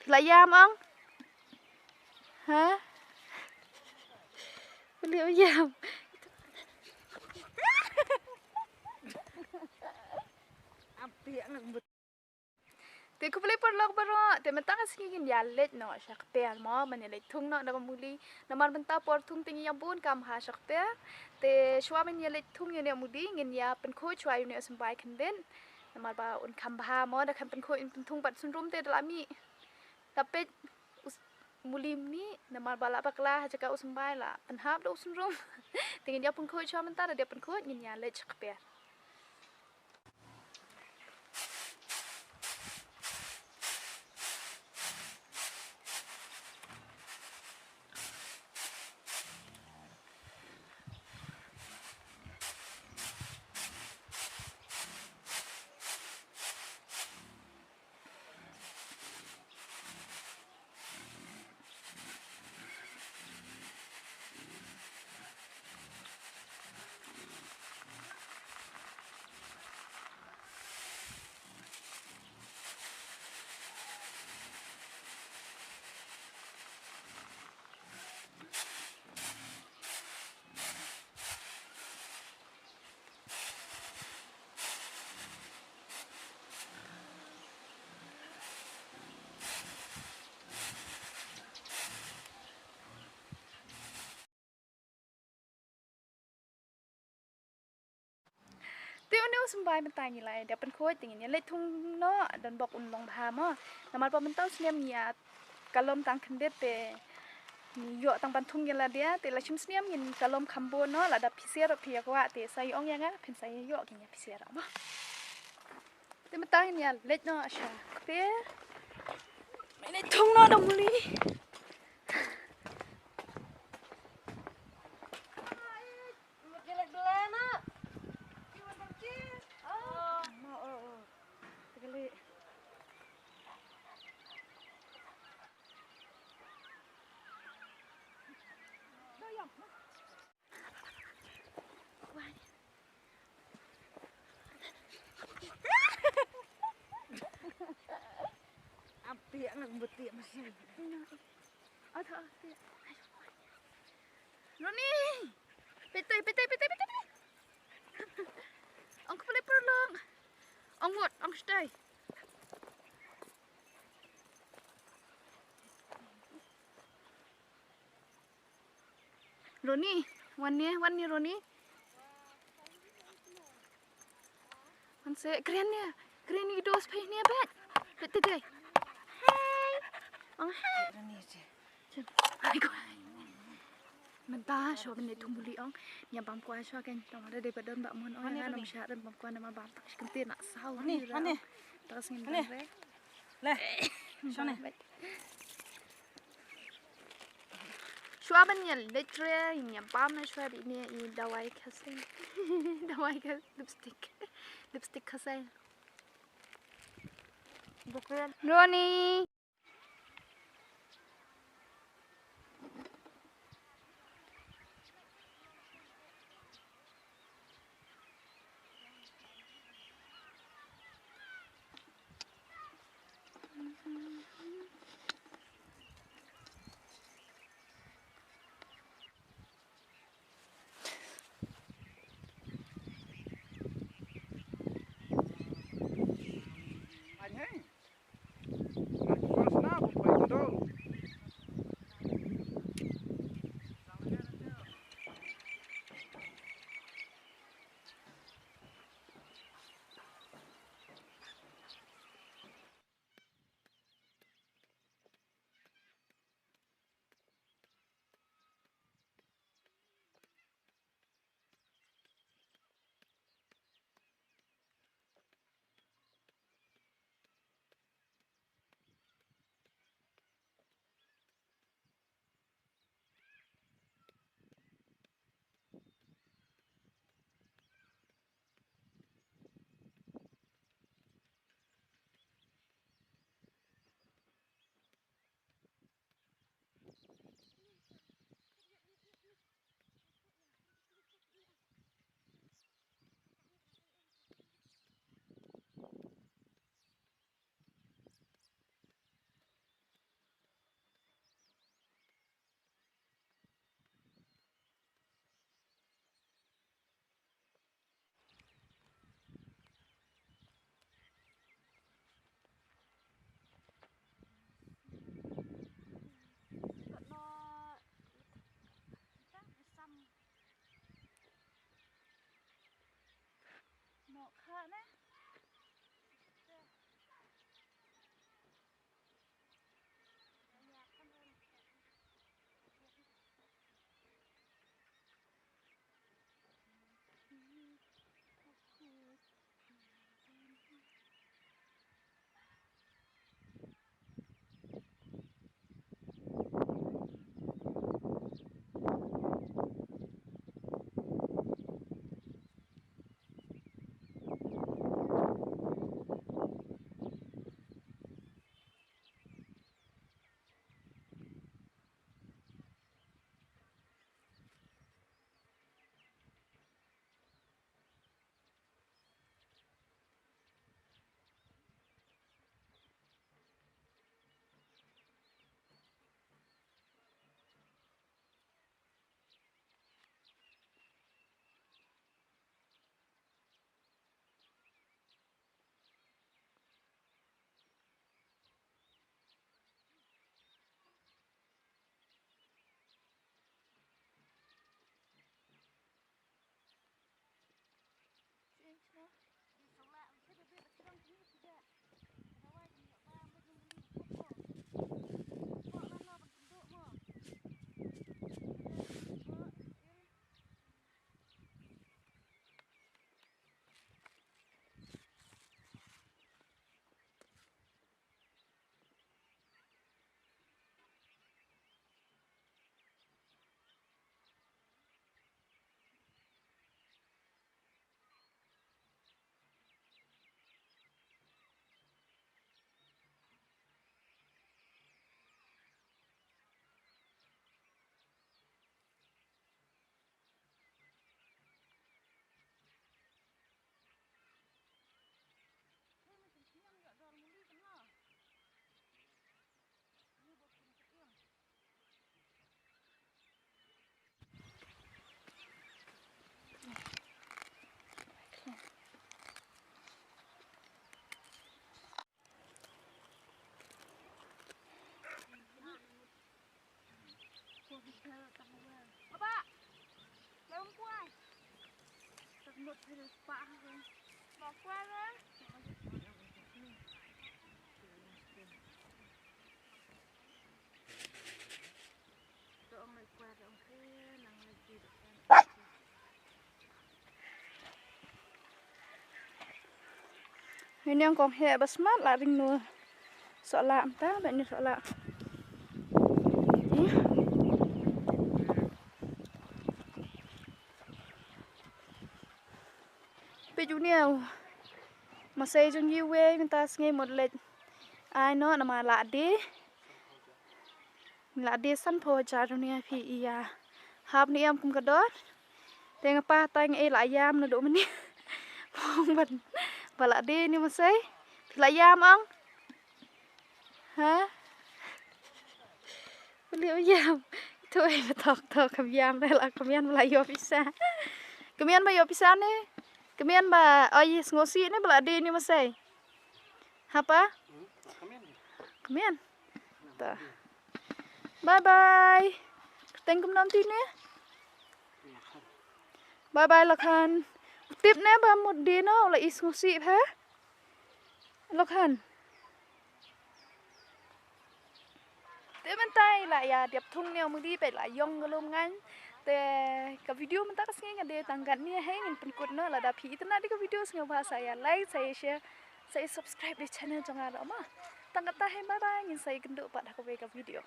lại giam ông hả liệu giam thì cũng phải perlu baru, tapi mentang asing ya let no sakper mau menilai tung no nama muli nama mentang por tung tinggi yang bun kam ha sakper, tapi suami ni let tung yang muli ingin ya penko cuai ni sembai kenden, nama ba un kam bah mau dah kam penko in tung bat sunrum te dalam mi, tapi muli ni nama ba la baklah jika usumbai la penhap do sunrum, tinggi dia penko cuai mentang dia penko ingin ya let sakper. Tiada ni sembai mentai ni lah, dia penkoi tinggi ni, letung no dan bok unlong bahama, nama apa mentau senyum ni kalom tang kendet te, yo tang pantung ni lah dia, te lacim senyum ni kalom kambo no, lah ada pisir pihak wa te sayong yang ah, pen saya yo kini pisir apa, te mentai ni let no asya, te, letung no dah muli. Tiak nak betik masih. Ada. Roni. Petai. Ang boleh perlang. Ang what? Ang stay. Roni, one ni Roni. Anse keren ni dos pay ni abet. Petai. Ang hai. Ni je. Aiko. Mentah show benda tumbuli ang yang bangkuan show kan tong ada daripada mbak mon oh ya nama syarat dan bangkuan nama bantak sekentir nak sahau Ni, mana? Terus ngin rek. Leh. Sana. Suaban ya letre yang pam na suab ini dawai kasih. Dawai kas lipstick kasih. Bukan. Roni. Apa? Belum kuat. Takmut terus pak kan. Mau kuat lah. Doang mai kuat dong nang lagi depan. Ini yang kong he basmat lah ring nu. Soalnya entah banyak soalnya. Bây giờ mà xây cho nhiều quê người ta nghe một lệch ai nó mà lạ đế săn phô cha cho nên thì hạp này em cũng có đó tên pa tay nghe lại giam nó đủ mình phong mình và lạ đế nhưng mà xây thì lại giam ông hả liệu giam thôi mà thọc cầm giam đây là cầm giam lại vô pizza cầm giam bây giờ pizza nè Kemian ba, ay ngosi ni bala di ni masay. Apa? Kemian. Ta. Bye bye. Teng kum nam ti ni. Bye bye Lakhan. Tiếp nè ba một đi nó là is ngosi ha. Lakhan. Tiếp bên tay lại điệp thung neoมึงđiไปlại yong cái lom ngan. Te ka video man takas nga de tanggan niya hangin penkut no lada pi itna di ka video nga ba saya like saya share saya subscribe di channel jong ada ma tanggat ta bye bye ngin saya genduk pak dak ka video